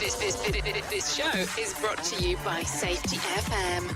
This show is brought to you by Safety FM.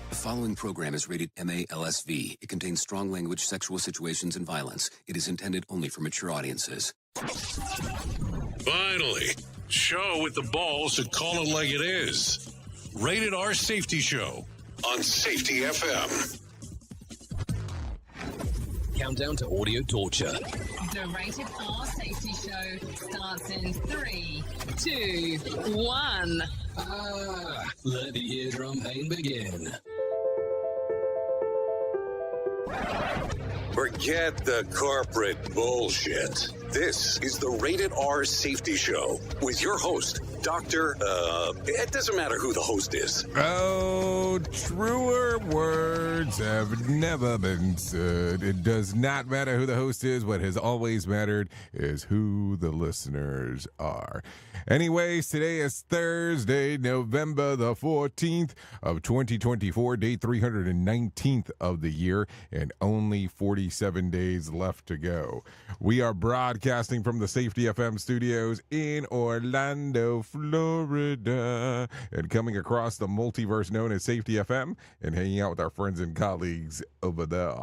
The following program is rated MA-LSV. It contains strong language, sexual situations, and violence. It is intended only for mature audiences. Finally, show with the balls to call it like it is. Rated R Safety Show on Safety FM. Countdown to audio torture. The Rated R Safety Show starts in 3, 2, 1. Let the eardrum pain begin. Forget the corporate bullshit. This is the Rated R Safety Show with your host, Dr. It doesn't matter who the host is. Oh, truer words have never been said. It does not matter who the host is. What has always mattered is who the listeners are. Anyways, today is Thursday, November the 14th of 2024, day 319th of the year, and only 47 days left to go. We are broadcasting from the Safety FM studios in Orlando, Florida, and coming across the multiverse known as Safety FM and hanging out with our friends and colleagues over there.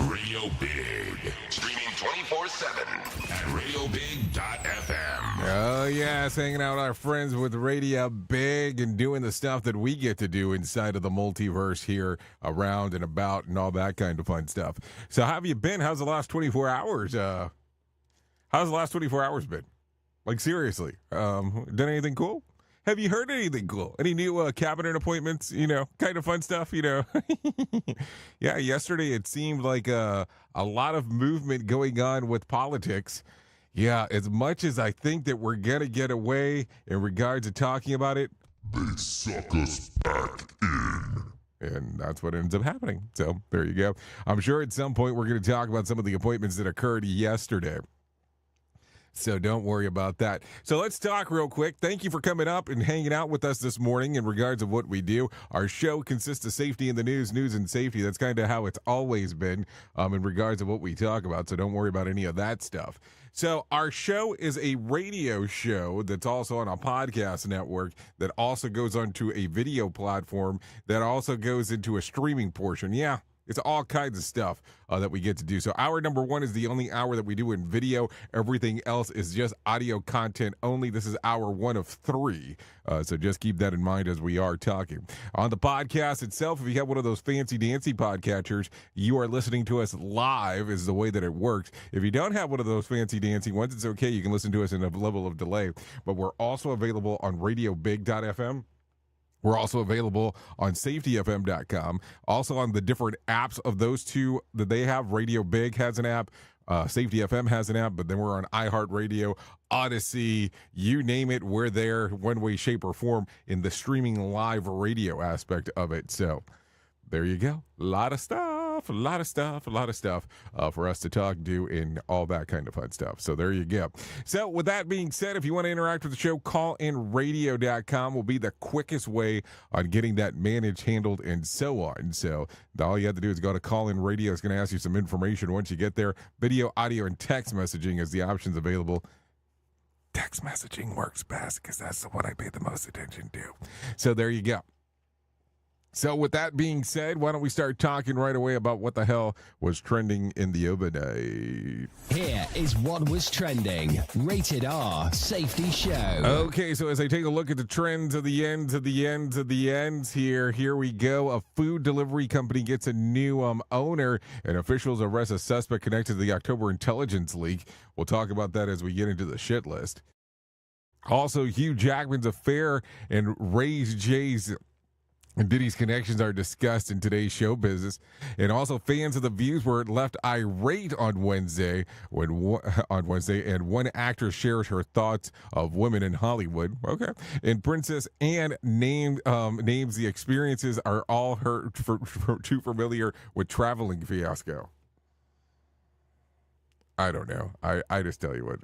Radio Big. Streaming 24/7 at radiobig.fm. Oh, yes, hanging out with our friends with Radio Big and doing the stuff that we get to do inside of the multiverse here, around and about, and all that kind of fun stuff. So how have you been? How's the last 24 hours? How's the last 24 hours been? Like, seriously, done anything cool? Have you heard anything cool? Any new cabinet appointments, kind of fun stuff, Yeah, yesterday it seemed like a lot of movement going on with politics. Yeah, as much as I think that we're going to get away in regards to talking about it, They suck us back in. and that's what ends up happening. So there you go. I'm sure at some point we're going to talk about some of the appointments that occurred yesterday. So don't worry about that. So let's talk real quick. Thank you for coming up and hanging out with us this morning in regards of what we do. Our show consists of safety in the news and safety. That's kind of how it's always been in regards of what we talk about. So don't worry about any of that stuff. So our show is a radio show that's also on a podcast network that also goes onto a video platform that also goes into a streaming portion. Yeah. It's all kinds of stuff that we get to do. So hour number 1 is the only hour that we do in video. Everything else is just audio content only. This is hour 1 of 3. So just keep that in mind as we are talking. On the podcast itself, if you have one of those fancy dancy podcatchers, you are listening to us live is the way that it works. If you don't have one of those fancy dancy ones, it's okay. You can listen to us in a level of delay. But we're also available on radiobig.fm. We're also available on safetyfm.com, also on the different apps of those two that they have. Radio Big has an app, Safety FM has an app, but then we're on iHeartRadio, Odyssey, you name it, we're there one way, shape, or form in the streaming live radio aspect of it. So there you go. A lot of stuff. a lot of stuff for us to talk, do, and all that kind of fun stuff. So there you go. So with that being said, if you want to interact with the show, callinradio.com will be the quickest way on getting that managed, handled, and so on. So all you have to do is go to Call In Radio. It's going to ask you some information once you get there. Video, audio, and text messaging is the options available. Text messaging works best because that's the one I pay the most attention to. So there you go. So with that being said, why don't we start talking right away about what the hell was trending in the overnight? Here is what was trending. Rated R Safety Show. Okay, so as I take a look at the trends of the ends here we go. A food delivery company gets a new owner, and officials arrest a suspect connected to the October intelligence leak. We'll talk about that as we get into the shit list. Also, Hugh Jackman's affair and Ray J's and Diddy's connections are discussed in today's show business. And also, fans of The Views were left irate on Wednesday, and one actress shared her thoughts of women in Hollywood. Okay. And Princess Anne names the experiences are all her too familiar with traveling fiasco. I don't know. I just tell you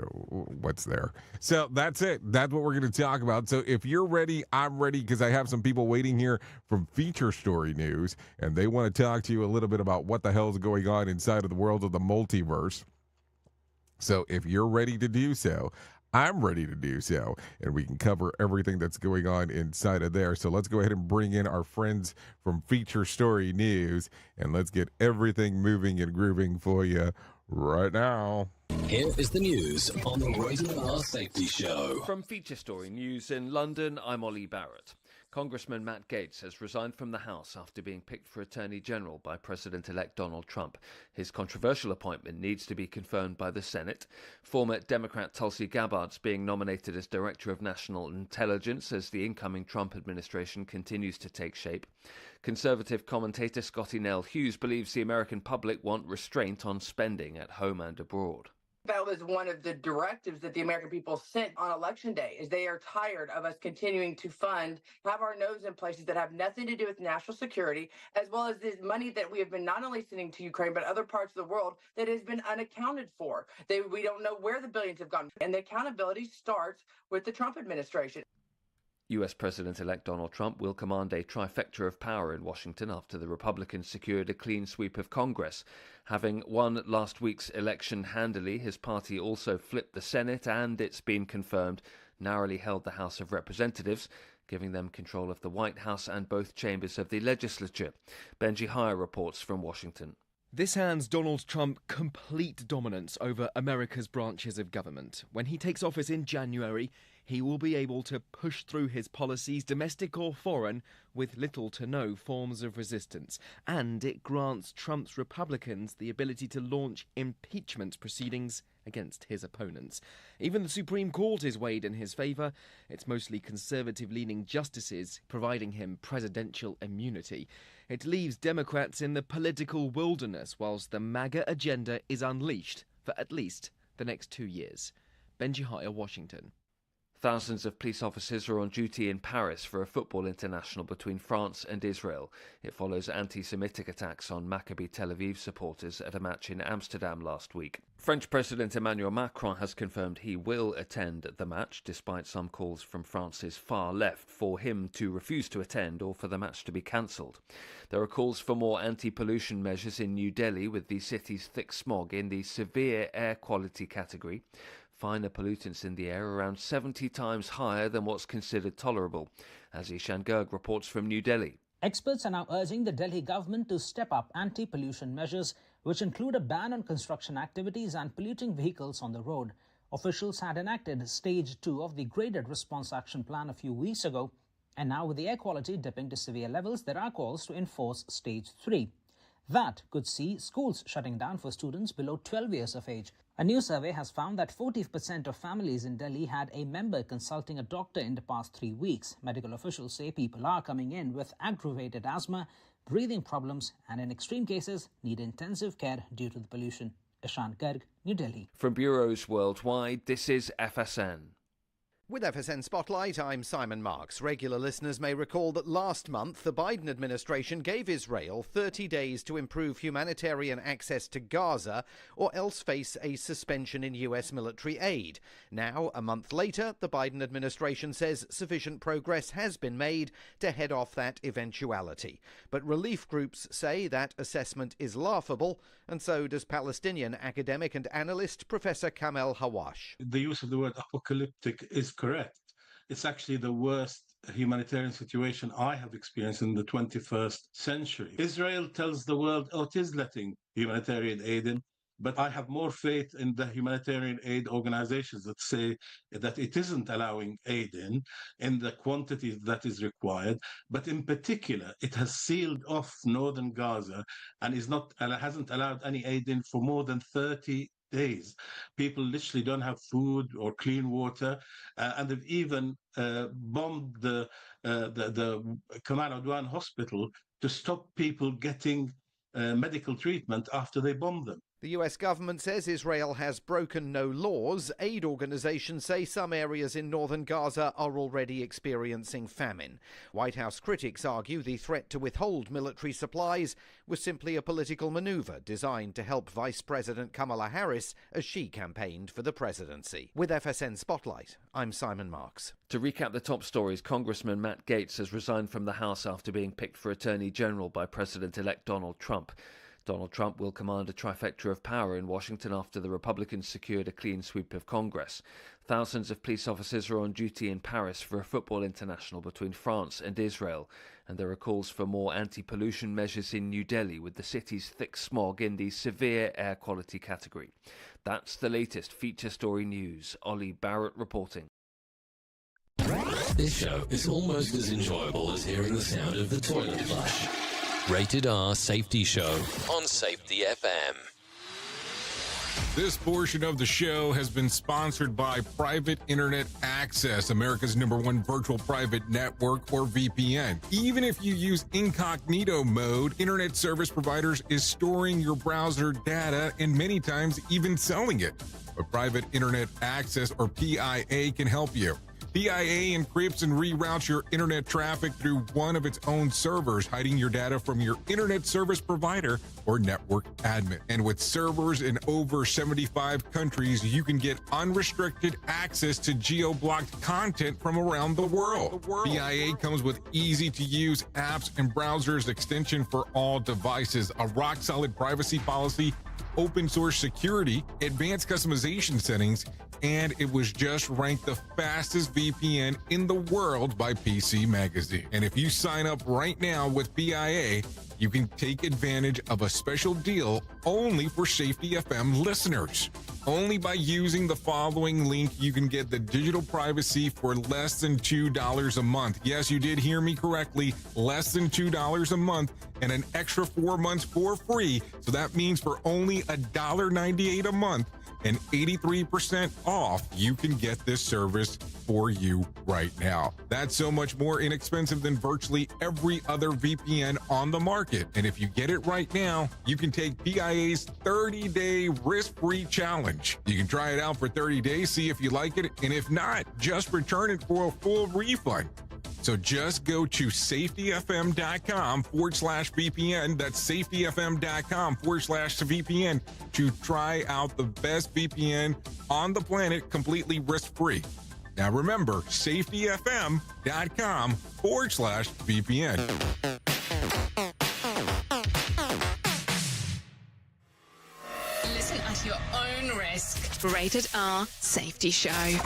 what's there. So that's it. That's what we're going to talk about. So if you're ready, I'm ready, because I have some people waiting here from Feature Story News, and they want to talk to you a little bit about what the hell is going on inside of the world of the multiverse. So if you're ready to do so, I'm ready to do so, and we can cover everything that's going on inside of there. So let's go ahead and bring in our friends from Feature Story News, and let's get everything moving and grooving for you right now. Here is the news on the Rated R Safety Show. From Feature Story News in London, I'm Ollie Barrett. Congressman Matt Gaetz has resigned from the House after being picked for Attorney General by President-elect Donald Trump. His controversial appointment needs to be confirmed by the Senate. Former Democrat Tulsi Gabbard's being nominated as Director of National Intelligence as the incoming Trump administration continues to take shape. Conservative commentator Scotty Nell Hughes believes the American public want restraint on spending at home and abroad. That was one of the directives that the American people sent on Election Day, is they are tired of us continuing to have our nose in places that have nothing to do with national security, as well as this money that we have been not only sending to Ukraine, but other parts of the world that has been unaccounted for. We don't know where the billions have gone. And the accountability starts with the Trump administration. US President-elect Donald Trump will command a trifecta of power in Washington after the Republicans secured a clean sweep of Congress. Having won last week's election handily, his party also flipped the Senate and, it's been confirmed, narrowly held the House of Representatives, giving them control of the White House and both chambers of the legislature. Benji Hire reports from Washington. This hands Donald Trump complete dominance over America's branches of government. When he takes office in January, he will be able to push through his policies, domestic or foreign, with little to no forms of resistance. And it grants Trump's Republicans the ability to launch impeachment proceedings against his opponents. Even the Supreme Court is weighed in his favour. It's mostly conservative-leaning justices providing him presidential immunity. It leaves Democrats in the political wilderness whilst the MAGA agenda is unleashed for at least the next 2 years. Benji Hire, Washington. Thousands of police officers are on duty in Paris for a football international between France and Israel. It follows anti-Semitic attacks on Maccabi Tel Aviv supporters at a match in Amsterdam last week. French President Emmanuel Macron has confirmed he will attend the match, despite some calls from France's far left for him to refuse to attend or for the match to be cancelled. There are calls for more anti-pollution measures in New Delhi, with the city's thick smog in the severe air quality category. Finer pollutants in the air around 70 times higher than what's considered tolerable, as Ishan Garg reports from New Delhi. Experts are now urging the Delhi government to step up anti-pollution measures, which include a ban on construction activities and polluting vehicles on the road. Officials had enacted Stage 2 of the Graded Response Action Plan a few weeks ago, and now with the air quality dipping to severe levels, there are calls to enforce Stage 3. That could see schools shutting down for students below 12 years of age. A new survey has found that 40% of families in Delhi had a member consulting a doctor in the past 3 weeks. Medical officials say people are coming in with aggravated asthma, breathing problems, and in extreme cases need intensive care due to the pollution. Ishan Garg, New Delhi. From bureaus worldwide, this is FSN. With FSN Spotlight, I'm Simon Marks. Regular listeners may recall that last month the Biden administration gave Israel 30 days to improve humanitarian access to Gaza or else face a suspension in US military aid. Now, a month later, the Biden administration says sufficient progress has been made to head off that eventuality. But relief groups say that assessment is laughable, and so does Palestinian academic and analyst Professor Kamel Hawash. The use of the word apocalyptic is correct. It's actually the worst humanitarian situation I have experienced in the 21st century. Israel tells the world, it is letting humanitarian aid in, but I have more faith in the humanitarian aid organizations that say that it isn't allowing aid in the quantity that is required. But in particular, it has sealed off northern Gaza and hasn't allowed any aid in for more than 30 days. People literally don't have food or clean water, and they've even bombed the Kamal Adwan hospital to stop people getting medical treatment after they bombed them. The US government says Israel has broken no laws. Aid organizations say some areas in northern Gaza are already experiencing famine. White House critics argue the threat to withhold military supplies was simply a political maneuver designed to help Vice President Kamala Harris as she campaigned for the presidency. With FSN Spotlight, I'm Simon Marks. To recap the top stories, Congressman Matt Gaetz has resigned from the House after being picked for Attorney General by President-elect Donald Trump. Donald Trump will command a trifecta of power in Washington after the Republicans secured a clean sweep of Congress. Thousands of police officers are on duty in Paris for a football international between France and Israel, and there are calls for more anti-pollution measures in New Delhi, with the city's thick smog in the severe air quality category. That's the latest feature story news. Ollie Barrett reporting. This show is almost as enjoyable as hearing the sound of the toilet flush. Rated R Safety Show on Safety FM. This portion of the show has been sponsored by Private Internet Access, America's #1 virtual private network, or VPN. Even if you use incognito mode, internet service providers is storing your browser data and many times even selling it. But Private Internet Access, or PIA, can help you. PIA encrypts and reroutes your internet traffic through one of its own servers, hiding your data from your internet service provider or network admin. And with servers in over 75 countries, you can get unrestricted access to geo-blocked content from around the world. PIA comes with easy-to-use apps and browsers extension for all devices, a rock-solid privacy policy, open source security, advanced customization settings, and it was just ranked the fastest VPN in the world by PC Magazine. And if you sign up right now with PIA, you can take advantage of a special deal only for Safety FM listeners. Only by using the following link, you can get the digital privacy for less than $2 a month. Yes, you did hear me correctly, less than $2 a month, and an extra 4 months for free. So that means for only $1.98 a month and 83% off, you can get this service for you right now. That's so much more inexpensive than virtually every other VPN on the market. And if you get it right now, you can take PIA's 30-day risk-free challenge. You can try it out for 30 days, see if you like it, and if not, just return it for a full refund. So just go to safetyfm.com/VPN. That's safetyfm.com/VPN to try out the best VPN on the planet completely risk-free. Now remember, safetyfm.com/VPN. Listen at your own risk. Rated R Safety Show.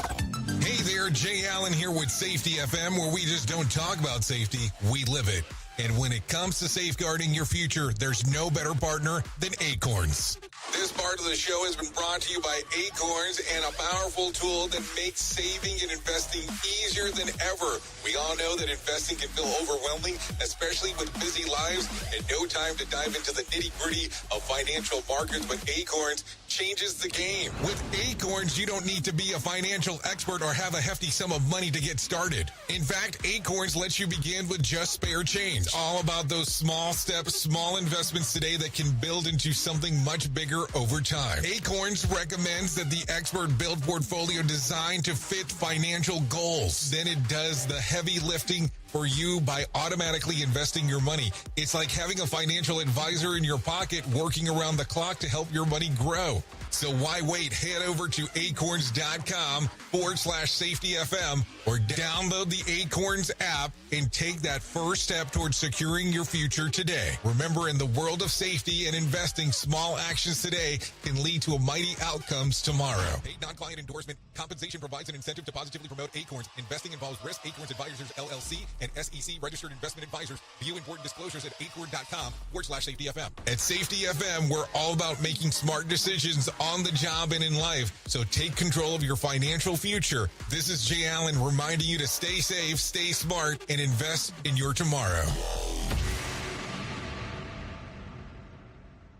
Hey there, Jay Allen here with Safety FM, where we just don't talk about safety, we live it. And when it comes to safeguarding your future, there's no better partner than Acorns. This part of the show has been brought to you by Acorns, and a powerful tool that makes saving and investing easier than ever. We all know that investing can feel overwhelming, especially with busy lives and no time to dive into the nitty-gritty of financial markets, but Acorns changes the game. With Acorns, you don't need to be a financial expert or have a hefty sum of money to get started. In fact, Acorns lets you begin with just spare change. It's all about those small steps, small investments today that can build into something much bigger over time. Acorns recommends that the expert build portfolio designed to fit financial goals. Then it does the heavy lifting for you by automatically investing your money. It's like having a financial advisor in your pocket working around the clock to help your money grow. So why wait? Head over to acorns.com/safetyfm or download the Acorns app and take that first step towards securing your future today. Remember, in the world of safety and investing, small actions today can lead to mighty outcomes tomorrow. Paid non-client endorsement. Compensation provides an incentive to positively promote Acorns. Investing involves risk. Acorns Advisors, LLC, and SEC registered investment advisors. View important disclosures at acorn.com/safetyfm. At Safety FM, we're all about making smart decisions on the job and in life. So take control of your financial future. This is Jay Allen reminding you to stay safe, stay smart, and invest in your tomorrow.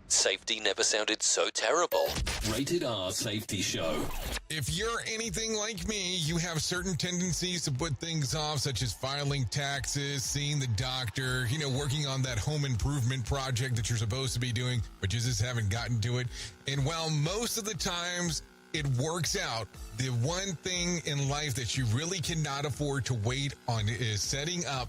Safety never sounded so terrible. Rated R Safety Show. If you're anything like me, you have certain tendencies to put things off, such as filing taxes, seeing the doctor, working on that home improvement project that you're supposed to be doing, but you just haven't gotten to it. And while most of the times it works out, the one thing in life that you really cannot afford to wait on is setting up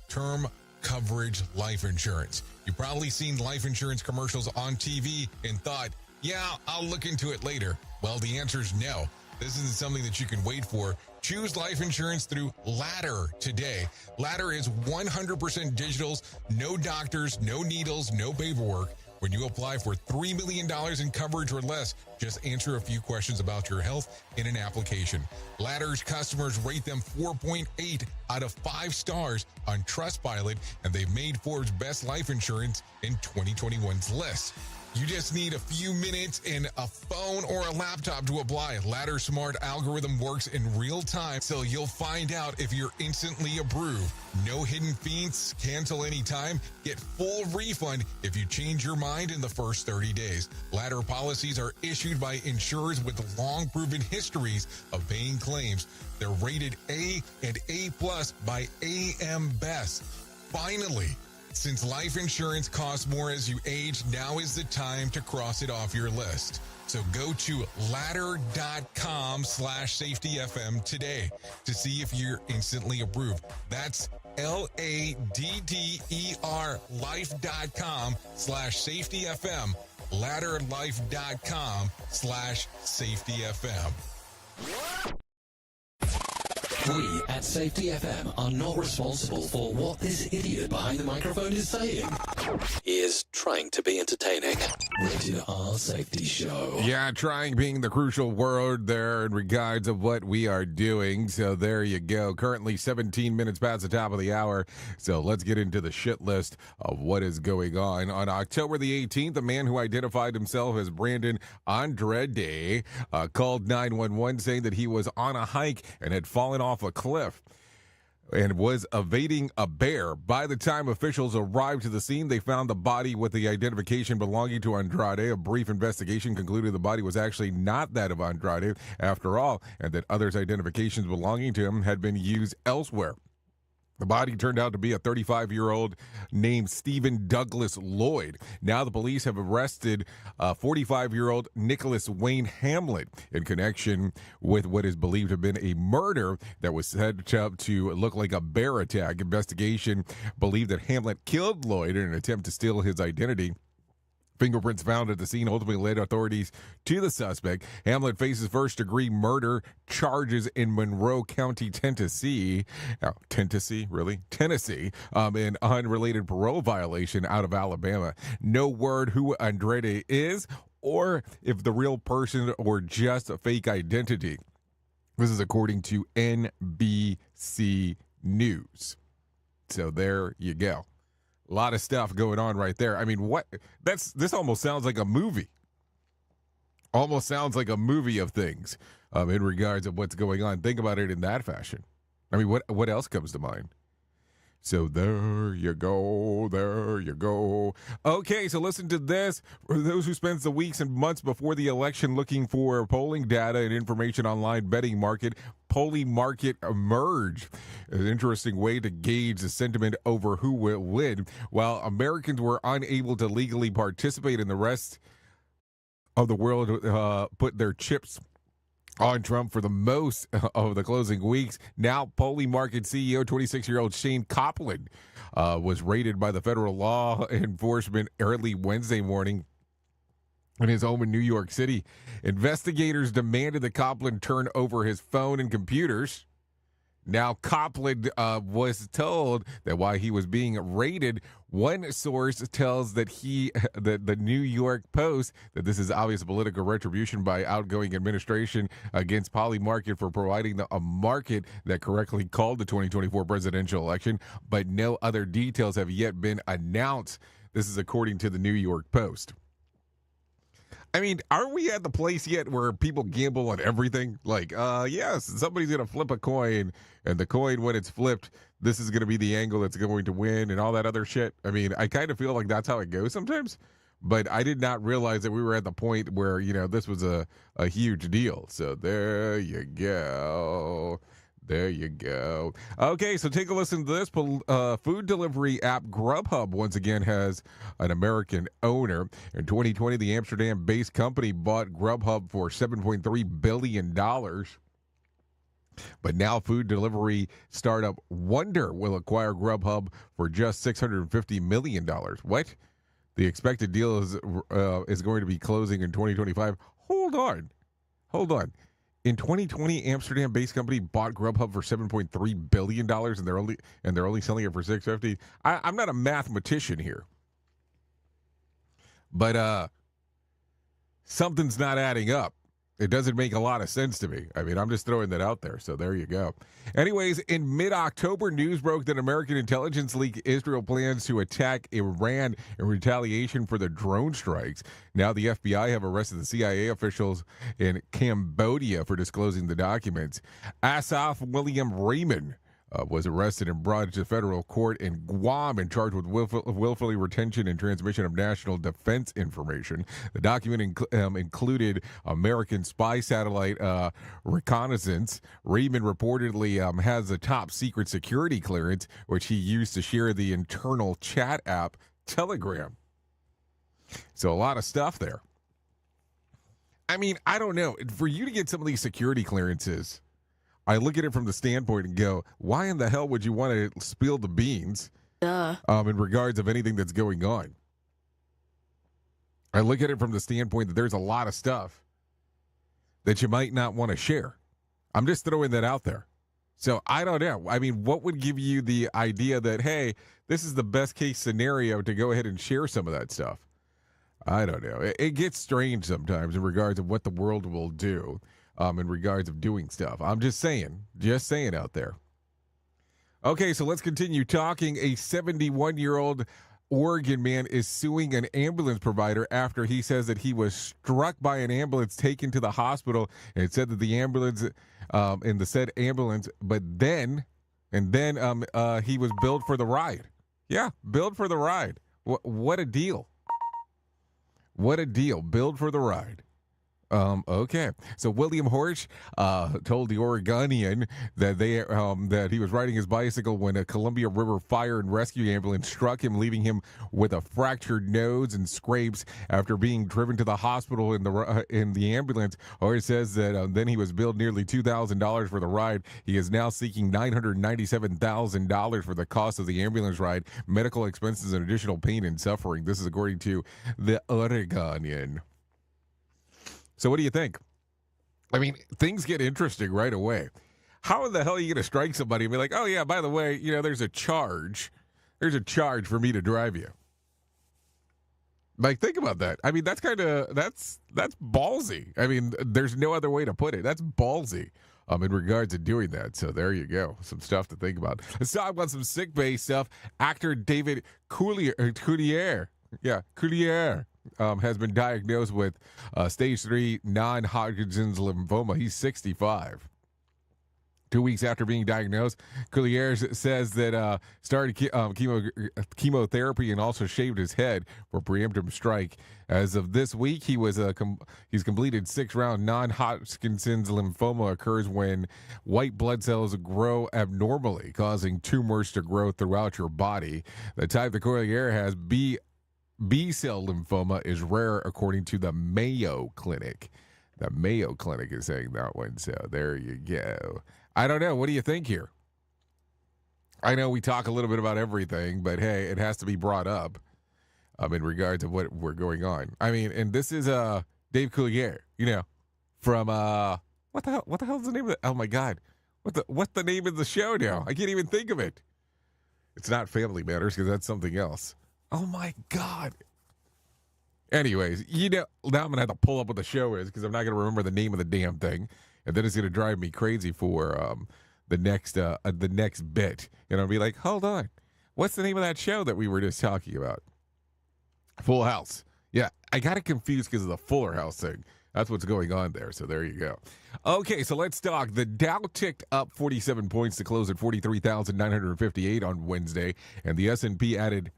term coverage life insurance. You've probably seen life insurance commercials on TV and thought, yeah, I'll look into it later. Well, the answer is no. This isn't something that you can wait for. Choose life insurance through Ladder today. Ladder is 100% digitals, no doctors, no needles, no paperwork. When you apply for $3 million in coverage or less, just answer a few questions about your health in an application. Ladder's customers rate them 4.8 out of 5 stars on Trustpilot, and they've made Forbes' Best Life Insurance in 2021's list. You just need a few minutes and a phone or a laptop to apply. Ladder's smart algorithm works in real time, so you'll find out if you're instantly approved. No hidden fees, cancel anytime, get full refund if you change your mind in the first 30 days. Ladder policies are issued by insurers with long proven histories of paying claims. They're rated A and A+ by AM Best. Finally, since life insurance costs more as you age, now is the time to cross it off your list. So go to ladder.com/safetyfm today to see if you're instantly approved. That's LADDER life.com/safetyfm. Ladderlife.com/safetyfm. We at Safety FM are not responsible for what this idiot behind the microphone is saying. He is trying to be entertaining. Rated R Safety Show. Yeah, trying being the crucial word there in regards of what we are doing. So there you go. Currently 17 minutes past the top of the hour. So let's get into the shit list of what is going on. On October the 18th, a man who identified himself as Brandon Andrade called 911 saying that he was on a hike and had fallen off a cliff and was evading a bear. By the time officials arrived to the scene, they found the body with the identification belonging to Andrade. A brief investigation concluded the body was actually not that of Andrade after all, and that others' identifications belonging to him had been used elsewhere. The body turned out to be a 35-year-old named Stephen Douglas Lloyd. Now the police have arrested 45-year-old Nicholas Wayne Hamlet in connection with what is believed to have been a murder that was set up to look like a bear attack. Investigation believed that Hamlet killed Lloyd in an attempt to steal his identity. Fingerprints found at the scene ultimately led authorities to the suspect. Hamlet faces first-degree murder charges in Monroe County, Tennessee. Tennessee, an unrelated parole violation out of Alabama. No word who Andrade is or if the real person or just a fake identity. This is according to NBC News. So there you go. A lot of stuff going on right there. I mean, this almost sounds like a movie. Almost sounds like a movie of things in regards of what's going on. Think about it in that fashion. I mean, what else comes to mind? So there you go. Okay, so listen to this. For those who spend the weeks and months before the election looking for polling data and information online betting market, Polymarket emerged. An interesting way to gauge the sentiment over who will win. While Americans were unable to legally participate in the rest of the world put their chips on Trump for the most of the closing weeks. Now, Polymarket CEO, 26-year-old Shane Copland, was raided by the federal law enforcement early Wednesday morning in his home in New York City. Investigators demanded that Copland turn over his phone and computers. Now, Copland was told that while he was being raided, one source tells that the New York Post, that this is obvious political retribution by outgoing administration against Polymarket for providing a market that correctly called the 2024 presidential election, but no other details have yet been announced. This is according to the New York Post. I mean, aren't we at the place yet where people gamble on everything? Like, yes, somebody's going to flip a coin, and the coin, when it's flipped, this is going to be the angle that's going to win and all that other shit. I mean, I kind of feel like that's how it goes sometimes, but I did not realize that we were at the point where, this was a huge deal. So there you go. There you go. Okay, so take a listen to this. Food delivery app Grubhub once again has an American owner. In 2020, the Amsterdam-based company bought Grubhub for $7.3 billion. But now food delivery startup Wonder will acquire Grubhub for just $650 million. What? The expected deal is going to be closing in 2025. Hold on. In 2020, Amsterdam-based company bought Grubhub for $7.3 billion, and they're only selling it for $650. I'm not a mathematician here, but something's not adding up. It doesn't make a lot of sense to me. I mean, I'm just throwing that out there, so there you go. Anyways, in mid-October, news broke that American intelligence leaked Israel plans to attack Iran in retaliation for the drone strikes. Now the FBI have arrested the CIA officials in Cambodia for disclosing the documents. Asaf William Raymond was arrested and brought to federal court in Guam and charged with willfully retention and transmission of national defense information. The document included American spy satellite reconnaissance. Raymond reportedly has a top secret security clearance, which he used to share the internal chat app Telegram. So a lot of stuff there. I mean, I don't know. For you to get some of these security clearances, I look at it from the standpoint and go, why in the hell would you want to spill the beans in regards of anything that's going on? I look at it from the standpoint that there's a lot of stuff that you might not want to share. I'm just throwing that out there. So I don't know. I mean, what would give you the idea that, hey, this is the best case scenario to go ahead and share some of that stuff? I don't know. It gets strange sometimes in regards of what the world will do. In regards of doing stuff. I'm just saying out there. Okay, so let's continue talking. A 71-year-old Oregon man is suing an ambulance provider after he says that he was struck by an ambulance taken to the hospital, and it said that the ambulance, in the said ambulance, but then he was billed for the ride. Yeah, billed for the ride. What a deal. What a deal. Billed for the ride. Okay. So William Horsch told the Oregonian that that he was riding his bicycle when a Columbia River fire and rescue ambulance struck him, leaving him with a fractured nose and scrapes after being driven to the hospital in the ambulance. Horsch says that then he was billed nearly $2,000 for the ride. He is now seeking $997,000 for the cost of the ambulance ride, medical expenses, and additional pain and suffering. This is according to the Oregonian. So what do you think? I mean, things get interesting right away. How in the hell are you going to strike somebody and be like, oh, yeah, by the way, there's a charge. There's a charge for me to drive you. Like, think about that. I mean, that's ballsy. I mean, there's no other way to put it. That's ballsy in regards to doing that. So there you go. Some stuff to think about. Let's talk about some sick bay stuff. Actor David Coulier. Yeah, Coulier. Has been diagnosed with stage 3 non-Hodgkin's lymphoma. He's 65. 2 weeks after being diagnosed, Coulier says that started chemotherapy and also shaved his head for preemptive strike. As of this week, he's completed 6-round. Non-Hodgkin's lymphoma occurs when white blood cells grow abnormally, causing tumors to grow throughout your body. The type that Coulier has, B-cell lymphoma is rare, according to the Mayo Clinic. The Mayo Clinic is saying that one, so there you go. I don't know. What do you think here? I know we talk a little bit about everything, but hey, it has to be brought up in regard to what we're going on. I mean, and this is Dave Coulier, from what the hell is the name of it? Oh my God, what's the name of the show now? I can't even think of it. It's not Family Matters because that's something else. Oh my God. Anyways, now I'm gonna have to pull up what the show is because I'm not gonna remember the name of the damn thing, and then it's gonna drive me crazy for the next bit, and I'll be like, hold on, what's the name of that show that we were just talking about? Full House. Yeah, I got it confused because of the Fuller House thing. That's what's going on there. So there you go. Okay, so let's talk. The Dow ticked up 47 points to close at 43,958 on Wednesday, and the S&P added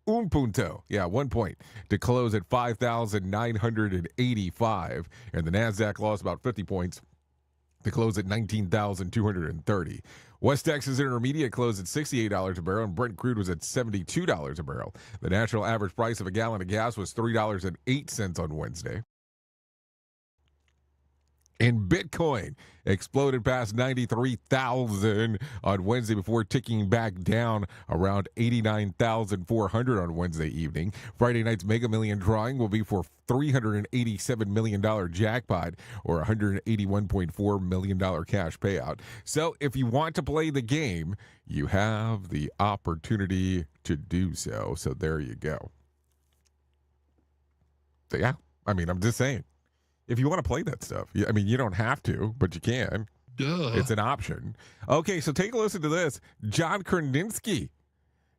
un punto, 1 point, to close at 5,985, and the Nasdaq lost about 50 points to close at 19,230. West Texas Intermediate closed at $68 a barrel, and Brent crude was at $72 a barrel. The national average price of a gallon of gas was $3.08 on Wednesday. And Bitcoin exploded past 93,000 on Wednesday before ticking back down around 89,400 on Wednesday evening. Friday night's Mega Million drawing will be for $387 million jackpot or $181.4 million cash payout. So if you want to play the game, you have the opportunity to do so. So there you go. So yeah, I mean, I'm just saying. If you want to play that stuff, I mean, you don't have to, but you can. Duh. It's an option. Okay, so take a listen to this. John Krasinski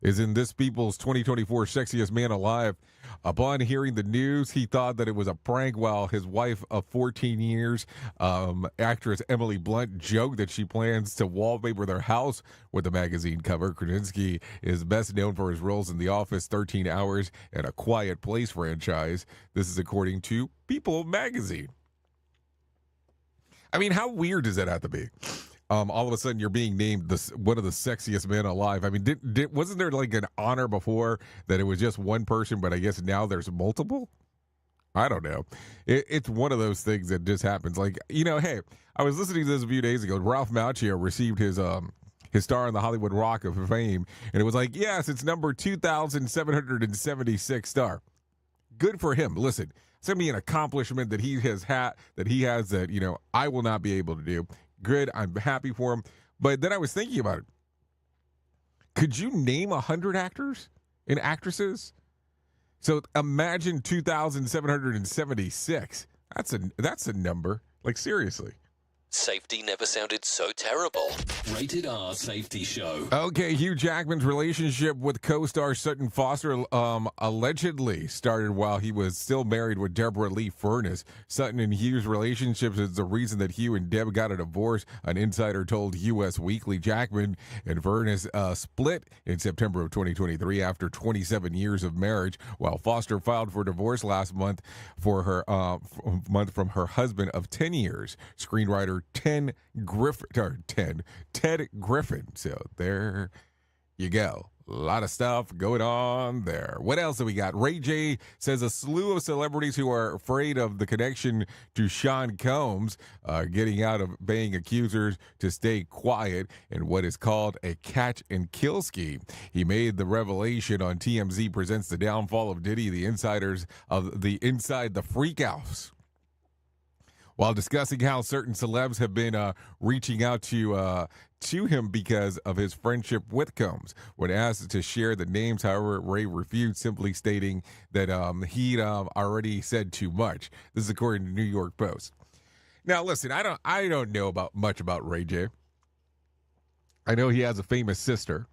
is in This People's 2024 Sexiest Man Alive. Upon hearing the news, he thought that it was a prank while his wife of 14 years, actress Emily Blunt, joked that she plans to wallpaper their house with the magazine cover. Krasinski is best known for his roles in The Office, 13 Hours, and A Quiet Place franchise. This is according to People magazine. I mean, how weird does that have to be? All of a sudden you're being named one of the sexiest men alive. I mean, wasn't there like an honor before that it was just one person, but I guess now there's multiple? I don't know. It's one of those things that just happens. Like, hey, I was listening to this a few days ago. Ralph Macchio received his star on the Hollywood Walk of Fame, and it was like, yes, it's number 2,776 star. Good for him. Listen, it's going to be an accomplishment that he has that I will not be able to do. Good. I'm happy for him. But then I was thinking about it. Could you name 100 actors and actresses? So imagine 2,776. That's a number. Like, seriously. Safety never sounded so terrible. Rated R Safety Show. Okay, Hugh Jackman's relationship with co-star Sutton Foster allegedly started while he was still married with Deborah Lee Furness. Sutton and Hugh's relationship is the reason that Hugh and Deb got a divorce, an insider told U.S. Weekly. Jackman and Furness split in September of 2023 after 27 years of marriage, while Foster filed for divorce last month for her from her husband of 10 years, screenwriter Ted Griffin. So there you go. A lot of stuff going on there. What else do we got? Ray J says a slew of celebrities who are afraid of the connection to Sean Combs getting out of paying accusers to stay quiet in what is called a catch and kill scheme. He made the revelation on TMZ Presents the Downfall of Diddy, the insiders of the Inside the Freakouts, while discussing how certain celebs have been reaching out to him because of his friendship with Combs. When asked to share the names, however, Ray refused, simply stating that he'd already said too much. This is according to New York Post. Now, listen, I don't know much about Ray J. I know he has a famous sister,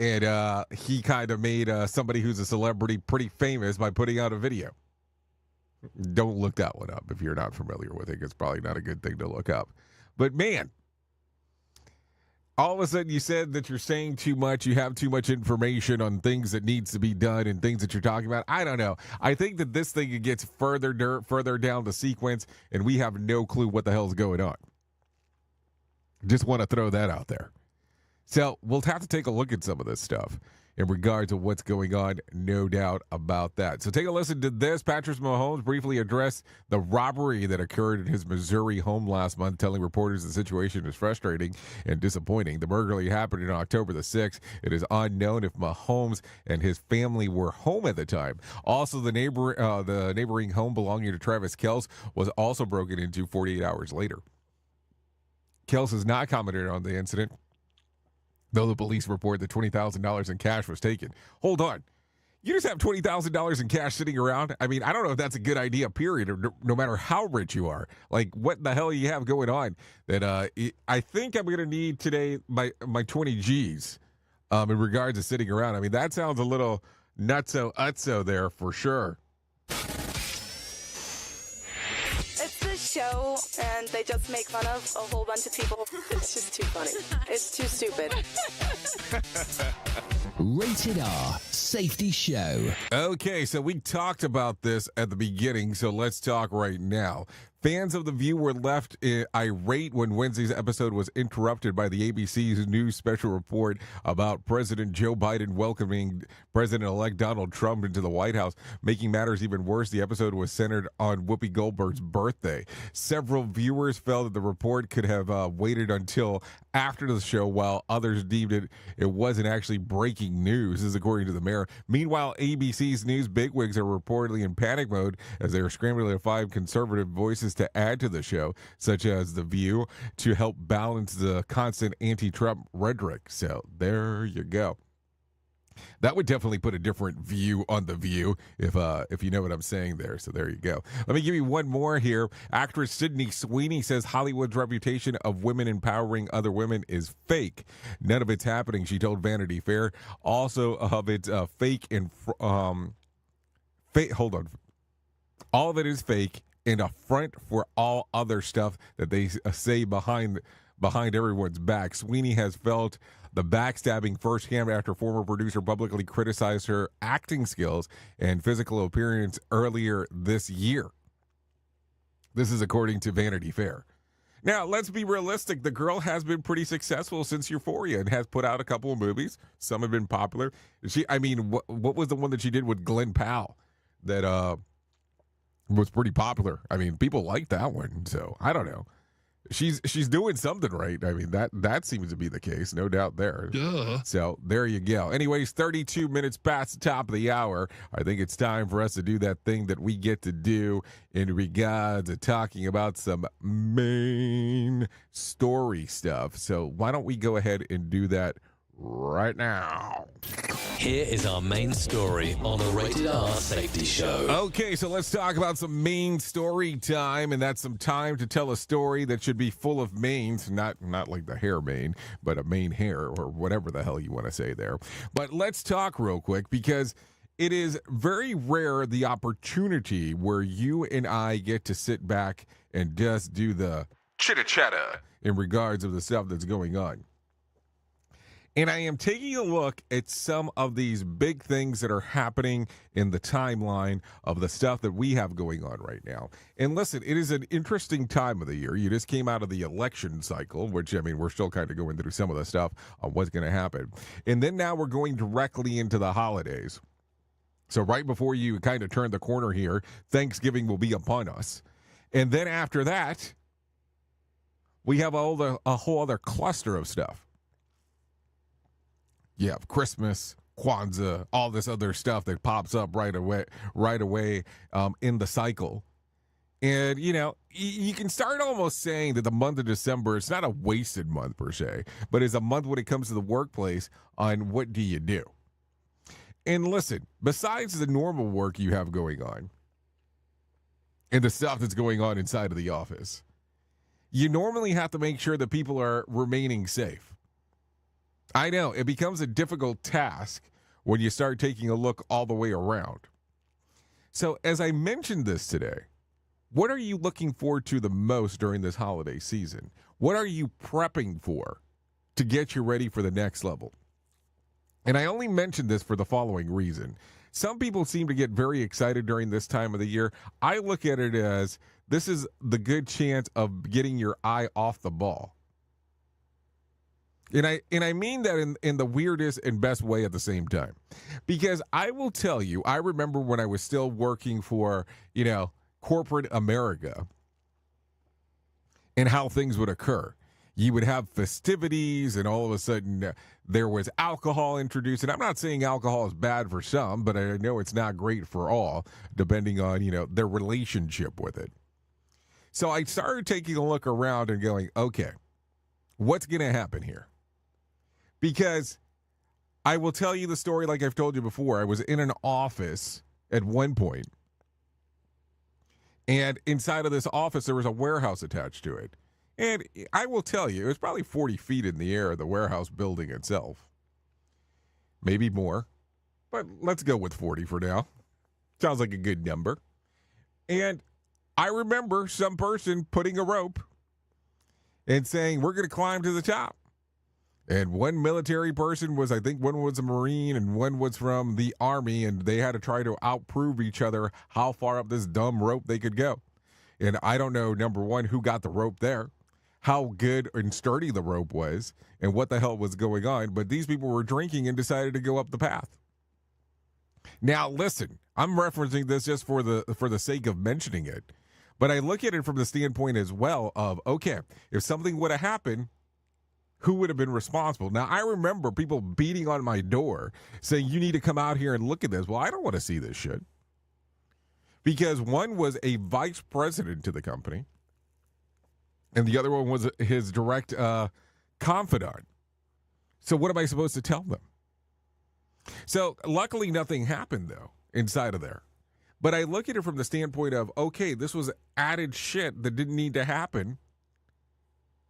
and he kind of made somebody who's a celebrity pretty famous by putting out a video. Don't look that one up if you're not familiar with it. It's probably not a good thing to look up. But man, all of a sudden you said that you're saying too much. You have too much information on things that needs to be done and things that you're talking about. I don't know. I think that this thing gets further down the sequence, and we have no clue what the hell's going on. Just want to throw that out there. So we'll have to take a look at some of this stuff. in regard to what's going on, no doubt about that. So take a listen to this. Patrick Mahomes briefly addressed the robbery that occurred in his Missouri home last month, telling reporters the situation is frustrating and disappointing. The burglary happened on October the 6th. It is unknown if Mahomes and his family were home at the time. Also, the neighboring home belonging to Travis Kelce was also broken into 48 hours later. Kelce has not commented on the incident, though the police report that $20,000 in cash was taken. Hold on. You just have $20,000 in cash sitting around? I mean, I don't know if that's a good idea, period, or no matter how rich you are. Like, what the hell you have going on? That I think I'm going to need today my 20 G's in regards to sitting around. I mean, that sounds a little nutso-utso there for sure. Show, and they just make fun of a whole bunch of people. It's just too funny. It's too stupid. Rated R Safety Show. Okay, so we talked about this at the beginning, so let's talk right now. Fans of The View were left irate when Wednesday's episode was interrupted by the ABC's new special report about President Joe Biden welcoming President-elect Donald Trump into the White House. Making matters even worse, the episode was centered on Whoopi Goldberg's birthday. Several viewers felt that the report could have waited until after the show, while others deemed it wasn't actually breaking news, this is according to the mayor. Meanwhile, ABC's news bigwigs are reportedly in panic mode as they are scrambling to find conservative voices to add to the show, such as The View, to help balance the constant anti-Trump rhetoric. So there you go. That would definitely put a different view on The View, if you know what I'm saying there. So there you go. Let me give you one more here. Actress Sydney Sweeney says Hollywood's reputation of women empowering other women is fake. None of it's happening, she told Vanity Fair. Also of it's fake and hold on. All of it is fake and a front for all other stuff that they say behind everyone's back. Sweeney has felt the backstabbing firsthand after former producer publicly criticized her acting skills and physical appearance earlier this year. This is according to Vanity Fair. Now, let's be realistic. The girl has been pretty successful since Euphoria and has put out a couple of movies. Some have been popular. What was the one that she did with Glenn Powell that was pretty popular? I mean, people like that one, so I don't know. She's doing something right. I mean, that seems to be the case, no doubt there. Duh. So there you go. Anyways, 32 minutes past the top of the hour. I think it's time for us to do that thing that we get to do in regards to talking about some main story stuff. So why don't we go ahead and do that right now? Here is our main story on the Rated R Safety Show. Okay, so let's talk about some main story time, and that's some time to tell a story that should be full of mains, not like the hair mane, but a main hair or whatever the hell you want to say there. But let's talk real quick because it is very rare the opportunity where you and I get to sit back and just do the chitta-chatta in regards of the stuff that's going on. And I am taking a look at some of these big things that are happening in the timeline of the stuff that we have going on right now. And listen, it is an interesting time of the year. You just came out of the election cycle, which, I mean, we're still kind of going through some of the stuff on what's going to happen. And then now we're going directly into the holidays. So right before you kind of turn the corner here, Thanksgiving will be upon us. And then after that, we have a whole other cluster of stuff. You have Christmas, Kwanzaa, all this other stuff that pops up right away in the cycle. And, you know, you can start almost saying that the month of December, it's not a wasted month per se, but it's a month when it comes to the workplace on what do you do. And listen, besides the normal work you have going on and the stuff that's going on inside of the office, you normally have to make sure that people are remaining safe. I know, it becomes a difficult task when you start taking a look all the way around. So as I mentioned this today, what are you looking forward to the most during this holiday season? What are you prepping for to get you ready for the next level? And I only mention this for the following reason. Some people seem to get very excited during this time of the year. I look at it as this is the good chance of getting your eye off the ball. And I mean that in the weirdest and best way at the same time. Because I will tell you, I remember when I was still working for, corporate America and how things would occur. You would have festivities and all of a sudden there was alcohol introduced. And I'm not saying alcohol is bad for some, but I know it's not great for all, depending on, their relationship with it. So I started taking a look around and going, okay, what's going to happen here? Because I will tell you the story like I've told you before. I was in an office at one point, and inside of this office, there was a warehouse attached to it. And I will tell you, it was probably 40 feet in the air, the warehouse building itself. Maybe more, but let's go with 40 for now. Sounds like a good number. And I remember some person putting a rope and saying, we're going to climb to the top. And one military person was, I think one was a Marine and one was from the Army, and they had to try to outprove each other how far up this dumb rope they could go. And I don't know, number one, who got the rope there, how good and sturdy the rope was, and what the hell was going on. But these people were drinking and decided to go up the path. Now, listen, I'm referencing this just for the sake of mentioning it. But I look at it from the standpoint as well of, okay, if something would have happened, who would have been responsible? Now, I remember people beating on my door saying, you need to come out here and look at this. Well, I don't want to see this shit. Because one was a vice president to the company, and the other one was his direct confidant. So what am I supposed to tell them? So luckily nothing happened, though, inside of there. But I look at it from the standpoint of, okay, this was added shit that didn't need to happen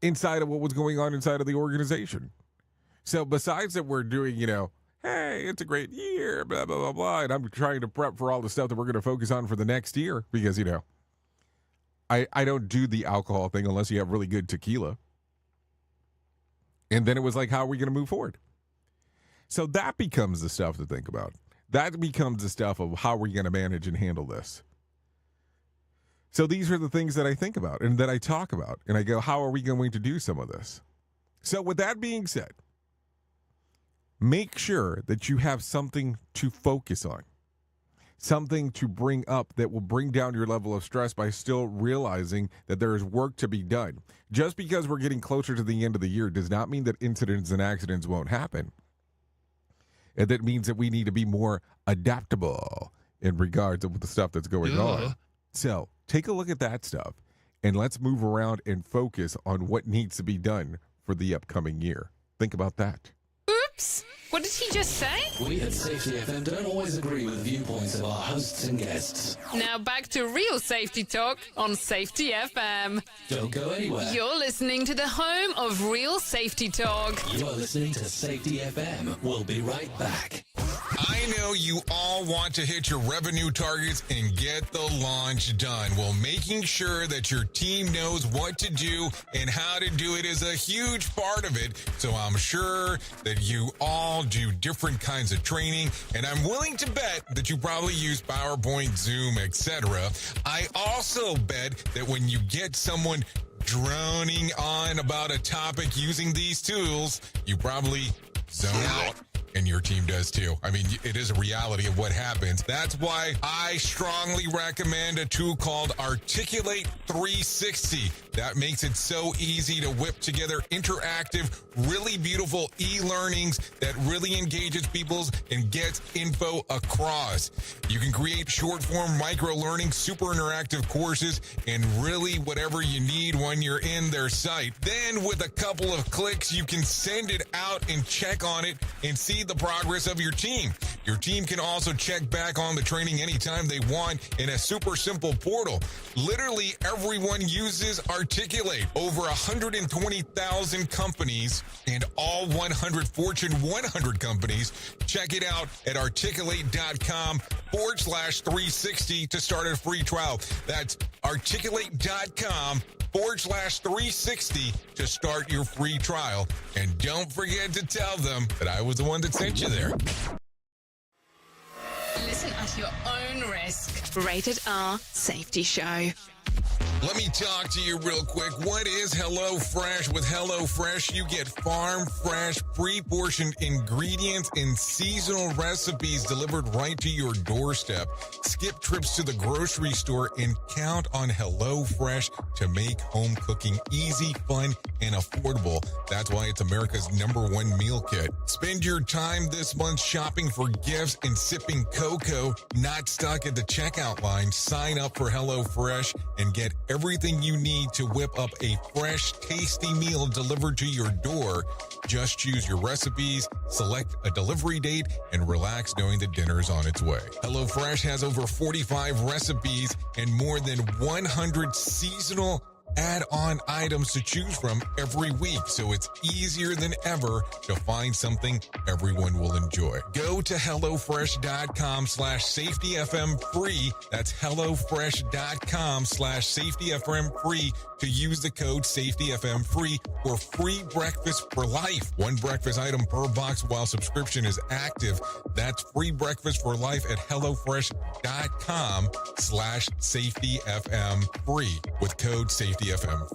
inside of what was going on inside of the organization. So besides that, we're doing, hey, it's a great year, blah, blah, blah, blah. And I'm trying to prep for all the stuff that we're going to focus on for the next year because, I don't do the alcohol thing unless you have really good tequila. And then it was like, how are we going to move forward? So that becomes the stuff to think about. That becomes the stuff of how we're going to manage and handle this. So these are the things that I think about and that I talk about. And I go, how are we going to do some of this? So with that being said, make sure that you have something to focus on. Something to bring up that will bring down your level of stress by still realizing that there is work to be done. Just because we're getting closer to the end of the year does not mean that incidents and accidents won't happen. And that means that we need to be more adaptable in regards to the stuff that's going on. So take a look at that stuff and let's move around and focus on what needs to be done for the upcoming year. Think about that. Oops! What did he just say? We at Safety FM don't always agree with the viewpoints of our hosts and guests. Now back to real safety talk on Safety FM. Don't go anywhere. You're listening to the home of real safety talk. You are listening to Safety FM. We'll be right back. I know you all want to hit your revenue targets and get the launch done. Well, making sure that your team knows what to do and how to do it is a huge part of it. So I'm sure that you all do different kinds of training, and I'm willing to bet that you probably use PowerPoint, Zoom, etc. I also bet that when you get someone droning on about a topic using these tools, you probably zone out. And your team does too. I mean, it is a reality of what happens. That's why I strongly recommend a tool called Articulate 360. That makes it so easy to whip together interactive, really beautiful e-learnings that really engages people and gets info across. You can create short-form micro-learning, super interactive courses, and really whatever you need when you're in their site. Then with a couple of clicks, you can send it out and check on it and see the progress of your team. Your team can also check back on the training anytime they want in a super simple portal. Literally everyone uses Articulate. Over 120,000 companies and all 100 Fortune 100 companies. Check it out at articulate.com/360 to start a free trial. That's articulate.com/360 to start your free trial. And don't forget to tell them that I was the one that sent you there. Listen at your own risk. Rated R Safety Show. Let me talk to you real quick. What is HelloFresh? With HelloFresh, you get farm fresh, pre-portioned ingredients and seasonal recipes delivered right to your doorstep. Skip trips to the grocery store and count on HelloFresh to make home cooking easy, fun, and affordable. That's why it's America's #1 meal kit. Spend your time this month shopping for gifts and sipping cocoa, not stuck at the checkout line. Sign up for HelloFresh and get everything you need to whip up a fresh, tasty meal delivered to your door. Just choose your recipes, select a delivery date, and relax knowing that dinner's on its way. HelloFresh has over 45 recipes and more than 100 seasonal add-on items to choose from every week, so it's easier than ever to find something everyone will enjoy. Go to HelloFresh.com/SafetyFM free. That's HelloFresh.com/SafetyFM free to use the code SafetyFM free for free breakfast for life. One breakfast item per box while subscription is active. That's free breakfast for life at HelloFresh.com/SafetyFM free with code SafetyFM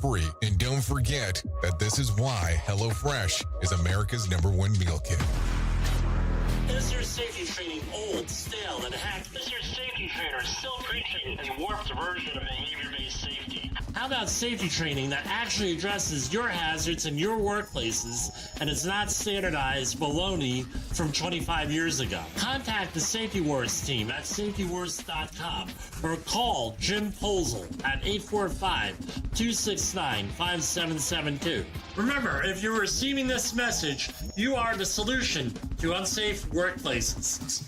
free. And don't forget that this is why HelloFresh is America's #1 meal kit. Is your safety training old, stale, and hacked? Is your safety trainer still preaching a warped version of behavior-based safety? How about safety training that actually addresses your hazards in your workplaces and is not standardized baloney from 25 years ago? Contact the Safety Wars team at safetywars.com or call Jim Posel at 845-269-5772. Remember, if you're receiving this message, you are the solution to unsafe workplaces.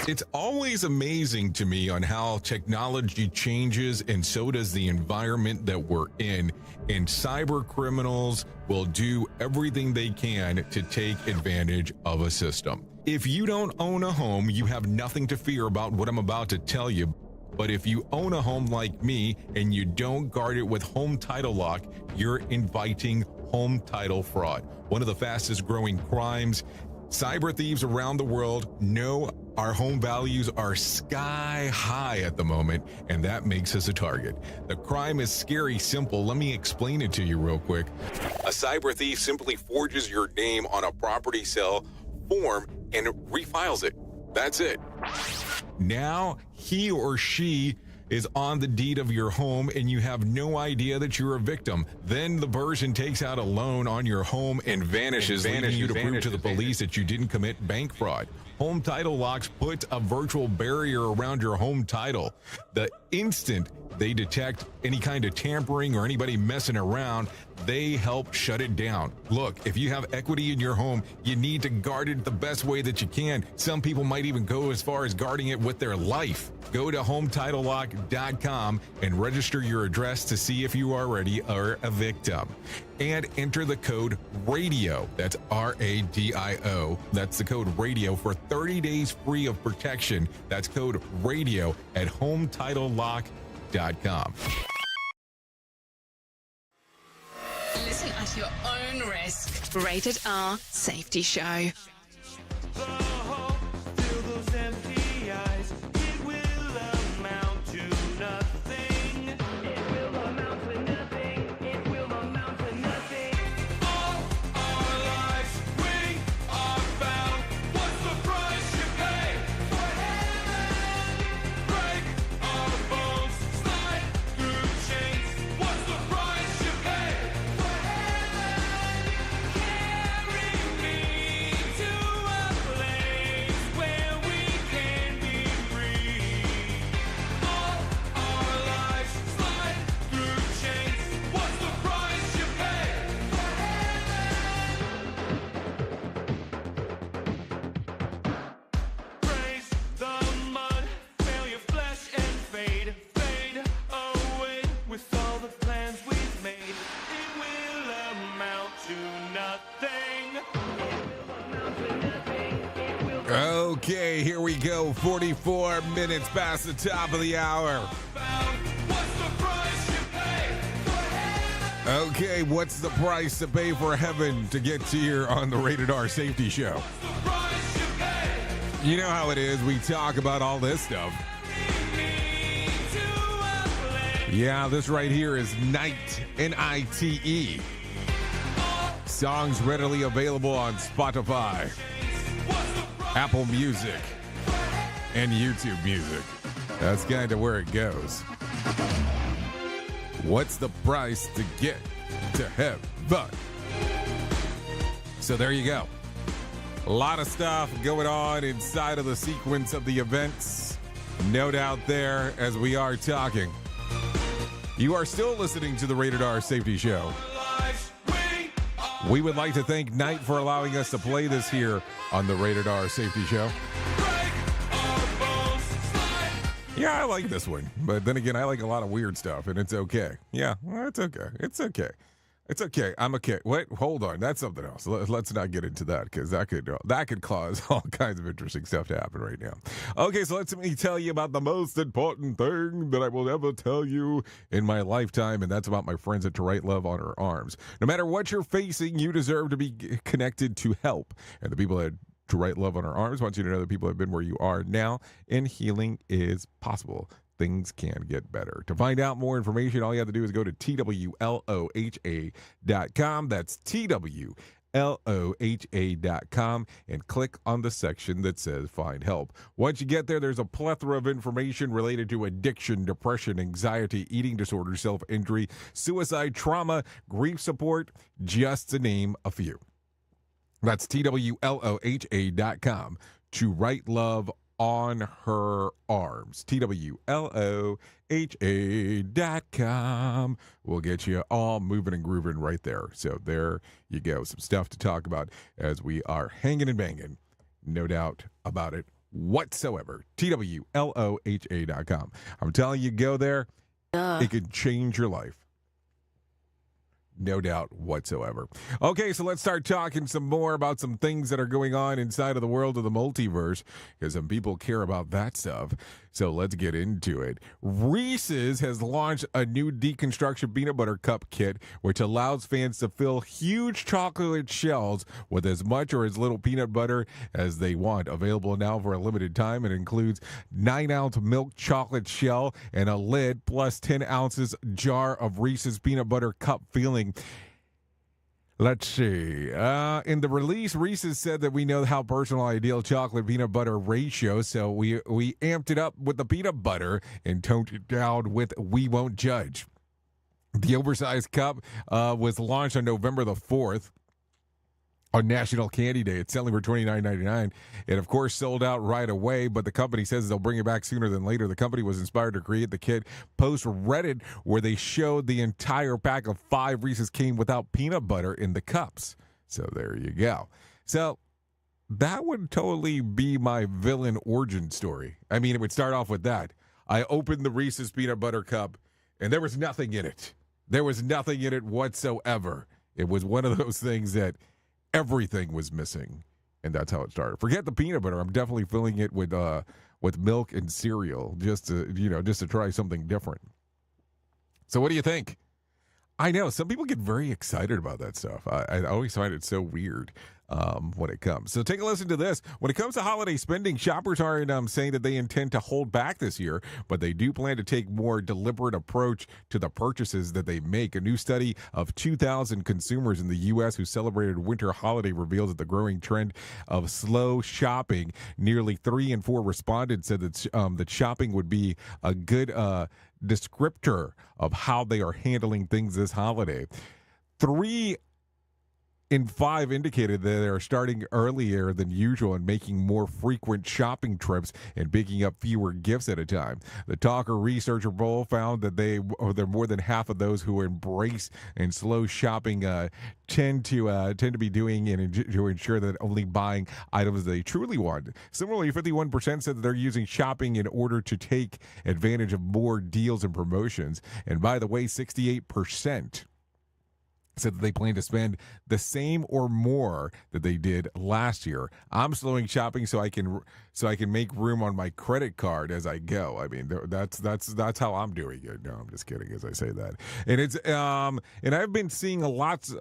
It's always amazing to me on how technology changes, and so does the environment that we're in. And cyber criminals will do everything they can to take advantage of a system. If you don't own a home, you have nothing to fear about what I'm about to tell you. But if you own a home like me and you don't guard it with home title lock, you're inviting home title fraud. One of the fastest growing crimes. Cyber thieves around the world know our home values are sky high at the moment, and that makes us a target. The crime is scary simple. Let me explain it to you real quick. A cyber thief simply forges your name on a property sale form and refiles it. That's it. Now he or she is on the deed of your home and you have no idea that you're a victim. Then the person takes out a loan on your home and vanishes, leaving you to prove to the police that you didn't commit bank fraud. Home Title Locks put a virtual barrier around your home title. The instant they detect any kind of tampering or anybody messing around, they help shut it down. Look, if you have equity in your home, you need to guard it the best way that you can. Some people might even go as far as guarding it with their life. Go to HometitleLock.com and register your address to see if you already are a victim. And enter the code RADIO. That's RADIO. That's the code RADIO for 30 days free of protection. That's code RADIO at HometitleLock.com. Listen at your own risk. Rated R Safety Show. Okay, here we go. 44 minutes past the top of the hour. Okay, what's the price to pay for heaven to get to here on the Rated R Safety Show? You know how it is. We talk about all this stuff. Yeah, this right here is Night, N-I-T-E. Songs readily available on Spotify, Apple Music, and YouTube Music. That's kind of where it goes. What's the price to get to heaven? So there you go. A lot of stuff going on inside of the sequence of the events. No doubt there as we are talking. You are still listening to the Rated R Safety Show. We would like to thank Knight for allowing us to play this here on the Rated R Safety Show. Yeah, I like this one. But then again, I like a lot of weird stuff, and it's okay. Yeah, well, it's okay. It's okay. It's okay. I'm okay. Wait, hold on. That's something else. Let's not get into that because that could cause all kinds of interesting stuff to happen right now. Okay, so let me tell you about the most important thing that I will ever tell you in my lifetime, and that's about my friends at To Write Love on Her Arms. No matter what you're facing, you deserve to be connected to help. And the people at To Write Love on Her Arms want you to know that people have been where you are now, and healing is possible. Things can get better. To find out more information, all you have to do is go to TWLOHA.com. That's TWLOHA.com and click on the section that says Find Help. Once you get there, there's a plethora of information related to addiction, depression, anxiety, eating disorders, self-injury, suicide, trauma, grief support, just to name a few. That's TWLOHA.com. To Write Love on Her Arms. TWLOHA.com will get you all moving and grooving right there. So there you go. Some stuff to talk about as we are hanging and banging. No doubt about it whatsoever. TWLOHA.com. I'm telling you, go there. It could change your life. No doubt whatsoever. Okay, so let's start talking some more about some things that are going on inside of the world of the multiverse, because some people care about that stuff. So let's get into it. Reese's has launched a new deconstruction peanut butter cup kit, which allows fans to fill huge chocolate shells with as much or as little peanut butter as they want. Available now for a limited time. It includes 9-ounce milk chocolate shell and a lid, plus 10 ounces jar of Reese's peanut butter cup filling. Let's see. In the release, Reese's said that we know how personal ideal chocolate peanut butter ratio, so we amped it up with the peanut butter and toned it down with We Won't Judge. The oversized cup was launched on November the 4th. On National Candy Day. It's selling for $29.99. It, of course, sold out right away, but the company says they'll bring it back sooner than later. The company was inspired to create the kit post Reddit, where they showed the entire pack of 5 Reese's came without peanut butter in the cups. So there you go. So that would totally be my villain origin story. I mean, it would start off with that. I opened the Reese's peanut butter cup, and there was nothing in it. There was nothing in it whatsoever. It was one of those things that everything was missing, and that's how it started. Forget the peanut butter. I'm definitely filling it with milk and cereal just to try something different. So what do you think? I know some people get very excited about that stuff. I always find it so weird when it comes. So take a listen to this. When it comes to holiday spending, shoppers aren't saying that they intend to hold back this year, but they do plan to take more deliberate approach to the purchases that they make. A new study of 2,000 consumers in the U.S. who celebrated winter holiday reveals that the growing trend of slow shopping. Nearly 3 in 4 respondents said that shopping would be a good descriptor of how they are handling things this holiday. 3 in 5 indicated that they are starting earlier than usual and making more frequent shopping trips and picking up fewer gifts at a time. The Talker Researcher poll found that they're more than half of those who embrace and slow shopping tend to be doing and to ensure that only buying items they truly want. Similarly, 51% said that they're using shopping in order to take advantage of more deals and promotions. And by the way, 68% said that they plan to spend the same or more that they did last year. I'm slowing shopping so I can make room on my credit card as I go. I mean, that's how I'm doing it. No, I'm just kidding as I say that. And it's and I've been seeing lots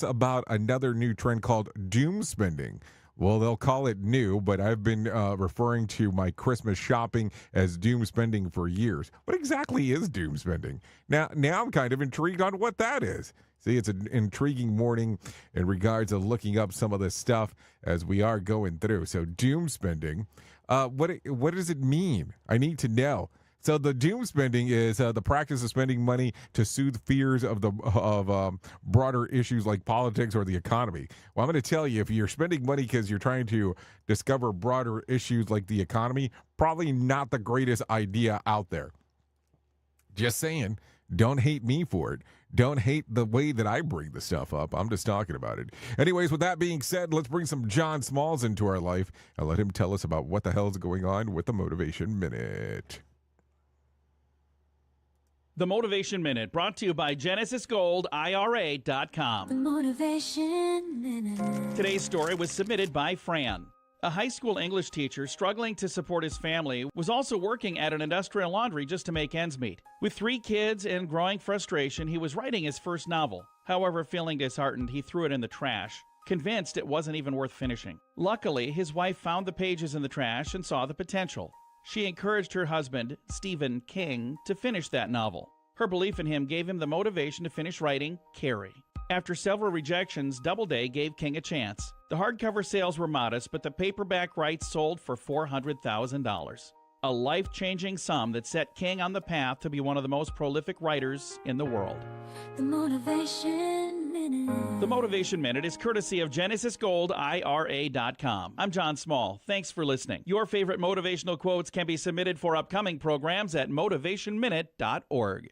about another new trend called doom spending, Well, they'll call it new, but I've been referring to my Christmas shopping as doom spending for years. What exactly is doom spending? Now I'm kind of intrigued on what that is. See, it's an intriguing morning in regards to looking up some of this stuff as we are going through. So doom spending, what does it mean? I need to know. So the doom spending is the practice of spending money to soothe fears of broader issues like politics or the economy. Well, I'm going to tell you, if you're spending money because you're trying to discover broader issues like the economy, probably not the greatest idea out there. Just saying. Don't hate me for it. Don't hate the way that I bring the stuff up. I'm just talking about it. Anyways, with that being said, let's bring some John Smalls into our life and let him tell us about what the hell is going on with the Motivation Minute. The Motivation Minute, brought to you by GenesisGoldIRA.com. The Motivation Minute. Today's story was submitted by Fran. A high school English teacher struggling to support his family was also working at an industrial laundry just to make ends meet. With 3 kids and growing frustration, he was writing his first novel. However, feeling disheartened, he threw it in the trash, convinced it wasn't even worth finishing. Luckily, his wife found the pages in the trash and saw the potential. She encouraged her husband, Stephen King, to finish that novel. Her belief in him gave him the motivation to finish writing Carrie. After several rejections, Doubleday gave King a chance. The hardcover sales were modest, but the paperback rights sold for $400,000. A life-changing sum that set King on the path to be one of the most prolific writers in the world. The Motivation Minute. The Motivation Minute is courtesy of GenesisGoldIRA.com. I'm John Small. Thanks for listening. Your favorite motivational quotes can be submitted for upcoming programs at motivationminute.org.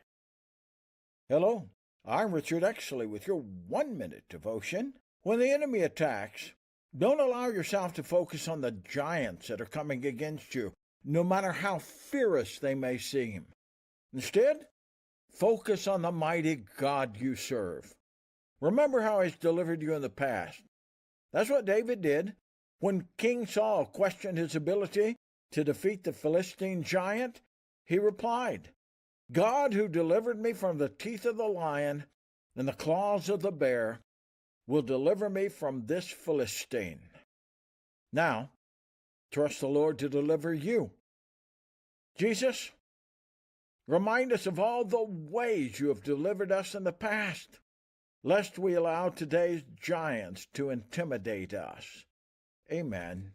Hello, I'm Richard Exley with your 1-minute devotion. When the enemy attacks, don't allow yourself to focus on the giants that are coming against you, no matter how fierce they may seem. Instead, focus on the mighty God you serve. Remember how He's delivered you in the past. That's what David did. When King Saul questioned his ability to defeat the Philistine giant, he replied, God who delivered me from the teeth of the lion and the claws of the bear will deliver me from this Philistine. Now, trust the Lord to deliver you. Jesus, remind us of all the ways you have delivered us in the past, lest we allow today's giants to intimidate us. Amen.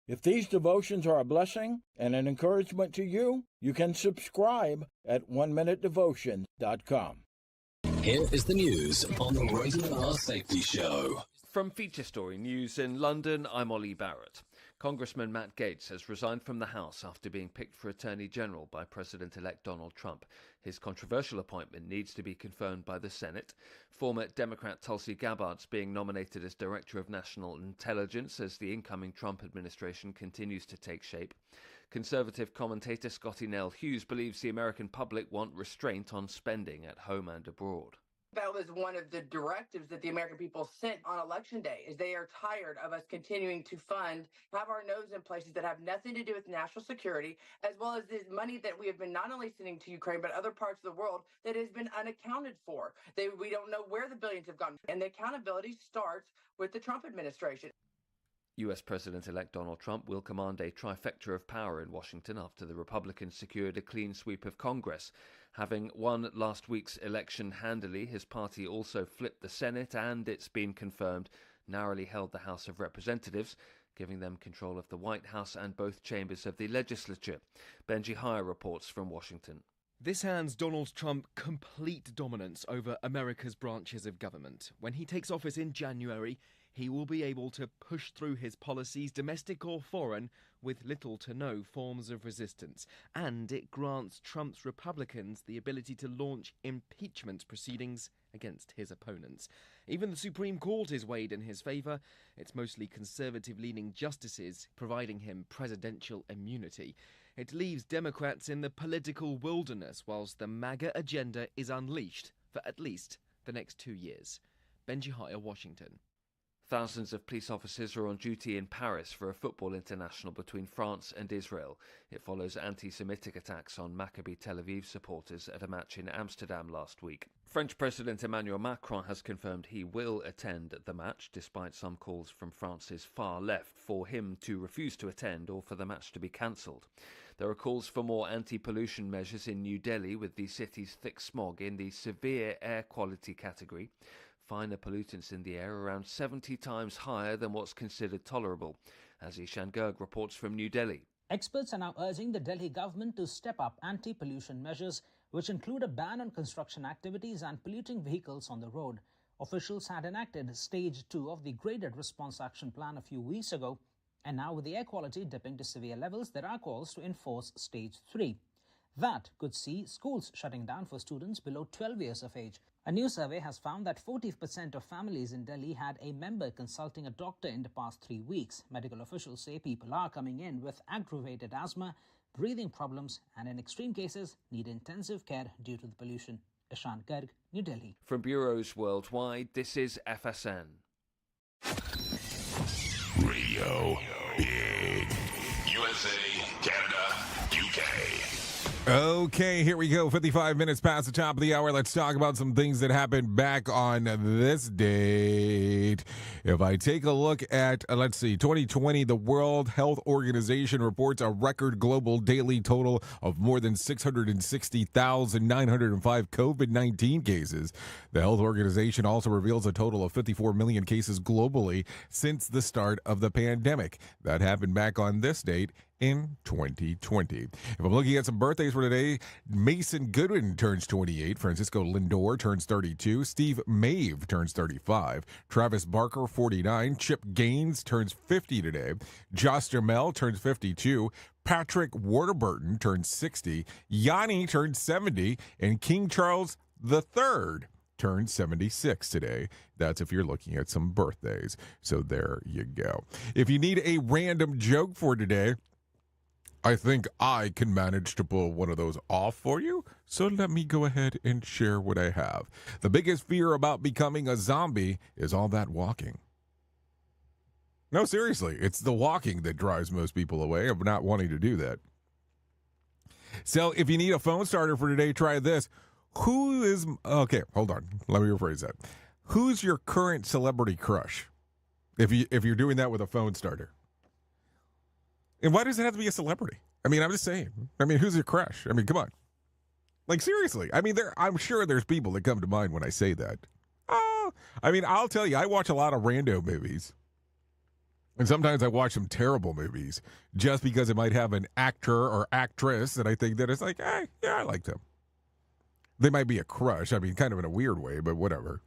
If these devotions are a blessing and an encouragement to you, you can subscribe at oneminutedevotion.com. Here is the news on the Rated R Safety Show. From Feature Story News in London, I'm Ollie Barrett. Congressman Matt Gaetz has resigned from the House after being picked for Attorney General by President-elect Donald Trump. His controversial appointment needs to be confirmed by the Senate. Former Democrat Tulsi Gabbard's being nominated as Director of National Intelligence as the incoming Trump administration continues to take shape. Conservative commentator Scotty Nell Hughes believes the American public want restraint on spending at home and abroad. That was one of the directives that the American people sent on Election Day, is they are tired of us continuing to have our nose in places that have nothing to do with national security, as well as this money that we have been not only sending to Ukraine, but other parts of the world that has been unaccounted for. We don't know where the billions have gone. And the accountability starts with the Trump administration. US President-elect Donald Trump will command a trifecta of power in Washington after the Republicans secured a clean sweep of Congress. Having won last week's election handily, his party also flipped the Senate and, it's been confirmed, narrowly held the House of Representatives, giving them control of the White House and both chambers of the legislature. Benji Hire reports from Washington. This hands Donald Trump complete dominance over America's branches of government. When he takes office in January, he will be able to push through his policies, domestic or foreign, with little to no forms of resistance. And it grants Trump's Republicans the ability to launch impeachment proceedings against his opponents. Even the Supreme Court is weighed in his favour. It's mostly conservative-leaning justices providing him presidential immunity. It leaves Democrats in the political wilderness whilst the MAGA agenda is unleashed for at least the next 2 years. Benji Hire, Washington. Thousands of police officers are on duty in Paris for a football international between France and Israel. It follows anti-Semitic attacks on Maccabi Tel Aviv supporters at a match in Amsterdam last week. French President Emmanuel Macron has confirmed he will attend the match, despite some calls from France's far left for him to refuse to attend or for the match to be cancelled. There are calls for more anti-pollution measures in New Delhi, with the city's thick smog in the severe air quality category. Finer pollutants in the air around 70 times higher than what's considered tolerable, as Ishan Garg reports from New Delhi. Experts are now urging the Delhi government to step up anti-pollution measures, which include a ban on construction activities and polluting vehicles on the road. Officials had enacted Stage 2 of the Graded Response Action Plan a few weeks ago, and now with the air quality dipping to severe levels, there are calls to enforce Stage 3. That could see schools shutting down for students below 12 years of age. A new survey has found that 40% of families in Delhi had a member consulting a doctor in the past 3 weeks. Medical officials say people are coming in with aggravated asthma, breathing problems, and in extreme cases need intensive care due to the pollution. Ishan Garg, New Delhi. From bureaus worldwide, this is FSN. Radio Big. USA, Canada, UK. Okay, here we go. 55 minutes past the top of the hour. Let's talk about some things that happened back on this date. If I take a look at, 2020, the World Health Organization reports a record global daily total of more than 660,905 COVID-19 cases. The health organization also reveals a total of 54 million cases globally since the start of the pandemic. That happened back on this date in 2020. If I'm looking at some birthdays for today, Mason Goodwin turns 28, Francisco Lindor turns 32, Steve Mave turns 35, Travis Barker 49, Chip Gaines turns 50 today, Josh Duhamel turns 52, Patrick Warburton turns 60, Yanni turns 70, and King Charles III turned 76 today. That's if you're looking at some birthdays. So there you go. If you need a random joke for today, I think I can manage to pull one of those off for you, so let me go ahead and share what I have. The biggest fear about becoming a zombie is all that walking. No, seriously, it's the walking that drives most people away of not wanting to do that. So if you need a phone starter for today, try this. Okay, hold on. Let me rephrase that. Who's your current celebrity crush? If you're doing that with a phone starter. And why does it have to be a celebrity? I mean, I'm just saying. I mean, who's your crush? I mean, come on. Like, seriously. I mean, I'm sure there's people that come to mind when I say that. Oh, I mean, I'll tell you, I watch a lot of rando movies. And sometimes I watch some terrible movies just because it might have an actor or actress that I think that it's like, yeah, I like them. They might be a crush. I mean, kind of in a weird way, but whatever.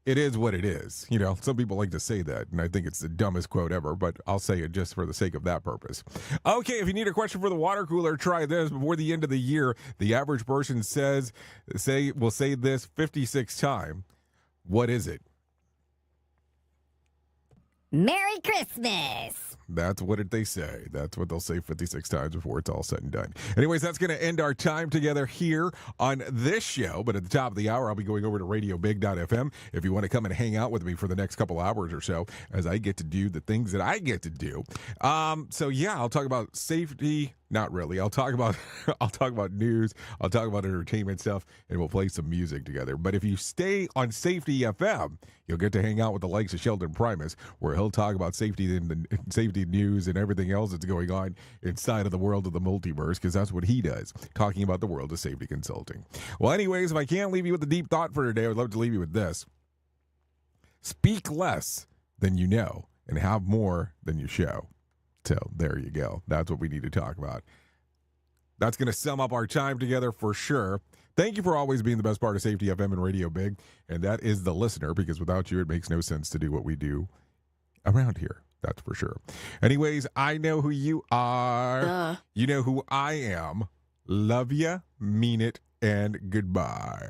It is what it is. You know, some people like to say that, and I think it's the dumbest quote ever, but I'll say it just for the sake of that purpose. Okay, if you need a question for the water cooler, try this. Before the end of the year, the average person will say this 56 times. What is it? Merry Christmas. That's what they say. That's what they'll say 56 times before it's all said and done. Anyways, that's going to end our time together here on this show. But at the top of the hour, I'll be going over to radiobig.fm if you want to come and hang out with me for the next couple hours or so as I get to do the things that I get to do. So yeah, I'll talk about safety. Not really. I'll talk about news. I'll talk about entertainment stuff, and we'll play some music together. But if you stay on Safety FM, you'll get to hang out with the likes of Sheldon Primus, where he'll talk about safety and the safety news and everything else that's going on inside of the world of the multiverse, because that's what he does, talking about the world of safety consulting. Well, anyways, if I can't leave you with a deep thought for today, I would love to leave you with this. Speak less than you know and have more than you show. So there you go. That's what we need to talk about. That's going to sum up our time together for sure. Thank you for always being the best part of Safety FM and Radio Big. And that is the listener, because without you, it makes no sense to do what we do around here. That's for sure. Anyways, I know who you are. You know who I am. Love ya, mean it, and goodbye.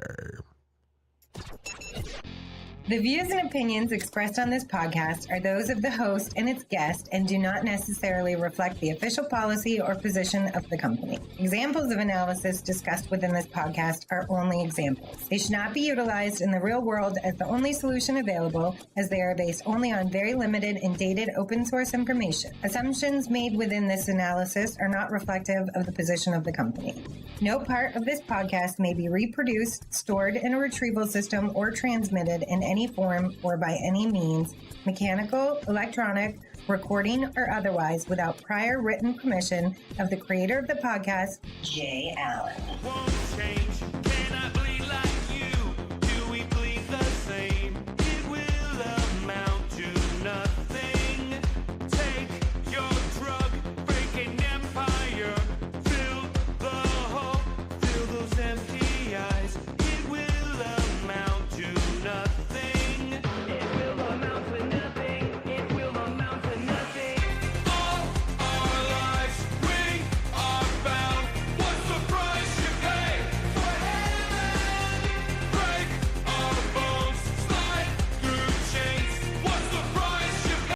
The views and opinions expressed on this podcast are those of the host and its guest and do not necessarily reflect the official policy or position of the company. Examples of analysis discussed within this podcast are only examples. They should not be utilized in the real world as the only solution available, as they are based only on very limited and dated open source information. Assumptions made within this analysis are not reflective of the position of the company. No part of this podcast may be reproduced, stored in a retrieval system, or transmitted in any form or by any means, mechanical, electronic, recording, or otherwise, without prior written permission of the creator of the podcast, Jay Allen.